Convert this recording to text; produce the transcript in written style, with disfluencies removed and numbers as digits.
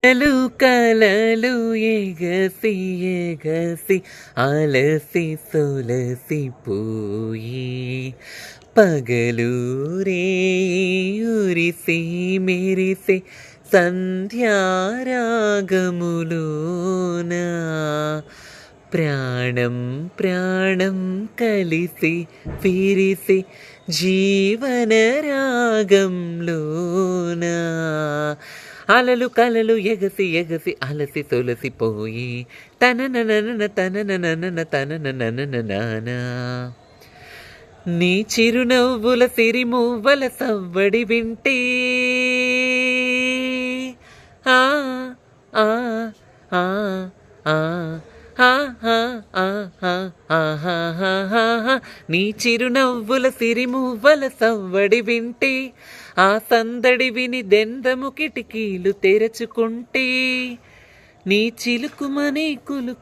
కలలు కలలు ఎగసి ఎగసి అలసి సొలసి పోయి పగలూరే ఉరిసి మెరిసే సంధ్యారాగములోన ప్రాణం ప్రాణం కలిసి విరిసి జీవన రాగంలోన అలలు కలలు ఎగసి ఎగసి అలసి తొలసిపోయి తనననన తనననన తనననన నీ చిరునవ్వుల సిరిమువ్వల సవ్వడి వింటే ఆ ఆ ఆ ఆ నీ చిరునవ్వుల సిరిమువ్వల సవ్వడి వింటే ఆ సందడి విని దెందము కిటికీలు తెరచుకుంటే నీ చిలుకుమని కులుకు